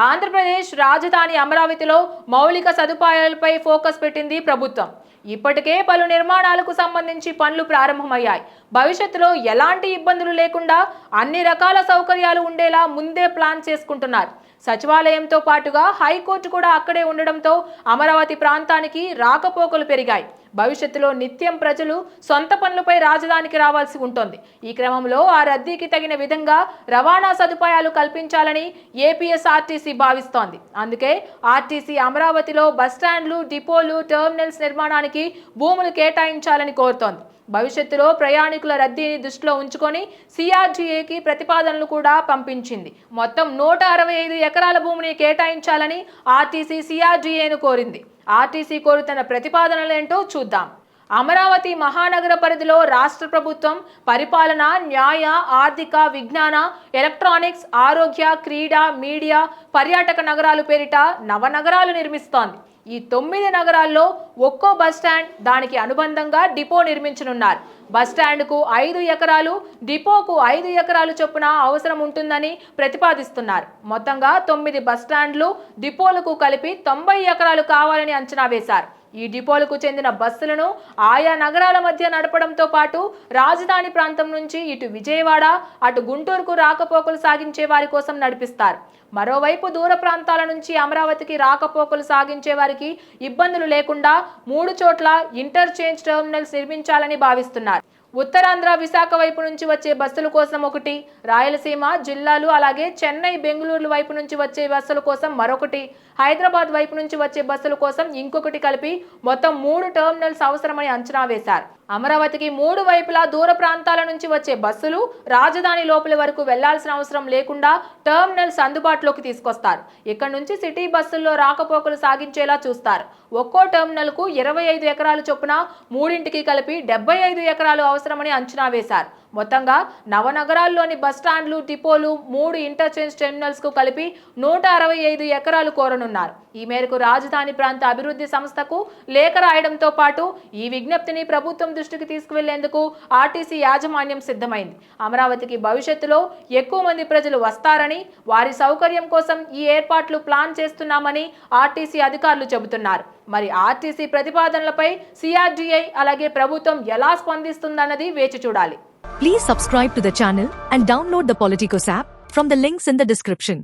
ఆంధ్రప్రదేశ్ రాజధాని అమరావతిలో మౌలిక సదుపాయాలపై ఫోకస్ పెట్టింది ప్రభుత్వం. ఇప్పటికే పలు నిర్మాణాలకు సంబంధించి పనులు ప్రారంభమయ్యాయి. భవిష్యత్తులో ఎలాంటి ఇబ్బందులు లేకుండా అన్ని రకాల సౌకర్యాలు ఉండేలా ముందే ప్లాన్ చేసుకుంటున్నారు. సచివాలయంతో పాటుగా హైకోర్టు కూడా అక్కడే ఉండడంతో అమరావతి ప్రాంతానికి రాకపోకలు పెరిగాయి. భవిష్యత్తులో నిత్యం ప్రజలు సొంత పనులపై రాజధానికి రావాల్సి ఉంటుంది. ఈ క్రమంలో ఆ రద్దీకి తగిన విధంగా రవాణా సదుపాయాలు కల్పించాలని ఏపీఎస్ఆర్టీసీ భావిస్తోంది. అందుకే ఆర్టీసీ అమరావతిలో బస్టాండ్లు, డిపోలు, టెర్మినల్స్ నిర్మాణానికి భూములు కేటాయించాలని కోరుతోంది. భవిష్యత్తులో ప్రయాణికుల రద్దీని దృష్టిలో ఉంచుకొని సిఆర్డీఏకి ప్రతిపాదనలు కూడా పంపించింది. మొత్తం 165 ఎకరాల భూమిని కేటాయించాలని ఆర్టీసీ సిఆర్డీఏను కోరింది. ఆర్టీసీ కోరుతున్న ప్రతిపాదనలేంటో చూద్దాం. అమరావతి మహానగర పరిధిలో రాష్ట్ర ప్రభుత్వం పరిపాలన, న్యాయ, ఆర్థిక, విజ్ఞాన, ఎలక్ట్రానిక్స్, ఆరోగ్య, క్రీడా, మీడియా, పర్యాటక నగరాలు పేరిట నవనగరాలు నిర్మిస్తోంది. ఈ 9 నగరాల్లో ఒక్కో బస్టాండ్, దానికి అనుబంధంగా డిపో నిర్మించనున్నారు. బస్టాండ్కు 5 ఎకరాలు, డిపోకు 5 ఎకరాలు చొప్పున అవసరం ఉంటుందని ప్రతిపాదిస్తున్నారు. మొత్తంగా 9 బస్టాండ్లు, డిపోలకు కలిపి 90 ఎకరాలు కావాలని అంచనా వేశారు. ఈ డిపోలకు చెందిన బస్సులను ఆయా నగరాల మధ్య నడపడంతో పాటు రాజధాని ప్రాంతం నుంచి ఇటు విజయవాడ, అటు గుంటూరుకు రాకపోకలు సాగించే వారి కోసం నడిపిస్తారు. మరోవైపు దూర ప్రాంతాల నుంచి అమరావతికి రాకపోకలు సాగించే వారికి ఇబ్బందులు లేకుండా 3 చోట్ల ఇంటర్చేంజ్ టెర్మినల్స్ నిర్మించాలని భావిస్తున్నారు. ఉత్తరాంధ్ర, విశాఖ వైపు నుంచి వచ్చే బస్సుల కోసం ఒకటి, రాయలసీమ జిల్లాలు అలాగే చెన్నై, బెంగళూరు వైపు నుంచి వచ్చే బస్సుల కోసం మరొకటి, హైదరాబాద్ వైపు నుంచి వచ్చే బస్సుల కోసం ఇంకొకటి కలిపి మొత్తం 3 టెర్మినల్స్ అవసరమని అంచనా వేశారు. అమరావతికి 3 వైపులా దూర ప్రాంతాల నుంచి వచ్చే బస్సులు రాజధాని లోపలి వరకు వెళ్లాల్సిన అవసరం లేకుండా టెర్మినల్స్ అందుబాటులోకి తీసుకొస్తారు. ఇక్కడ నుంచి సిటీ బస్సుల్లో రాకపోకలు సాగించేలా చూస్తారు. ఒక్కో టెర్మినల్కు 25 ఎకరాలు చొప్పున 3ంటికి కలిపి 75 ఎకరాలు అవసరమని అంచనా వేశారు. మొత్తంగా నవనగరాల్లోని బస్టాండ్లు, డిపోలు, 3 ఇంటర్చేంజ్ టెర్మినల్స్ కు కలిపి 165 ఎకరాలు కోరనున్నారు. ఈ మేరకు రాజధాని ప్రాంత అభివృద్ధి సంస్థకు లేఖ రాయడంతో పాటు ఈ విజ్ఞప్తిని ప్రభుత్వం దృష్టికి తీసుకువెళ్లేందుకు ఆర్టీసీ యాజమాన్యం సిద్ధమైంది. అమరావతికి భవిష్యత్తులో ఎక్కువ మంది ప్రజలు వస్తారని, వారి సౌకర్యం కోసం ఈ ఏర్పాట్లు ప్లాన్ చేస్తున్నామని ఆర్టీసీ అధికారులు చెబుతున్నారు. మరి ఆర్టీసీ ప్రతిపాదనలపై సిఆర్డీఐ అలాగే ప్రభుత్వం ఎలా స్పందిస్తుందన్నది వేచి చూడాలి. Please subscribe to the channel and download the Politicos app from the links in the description.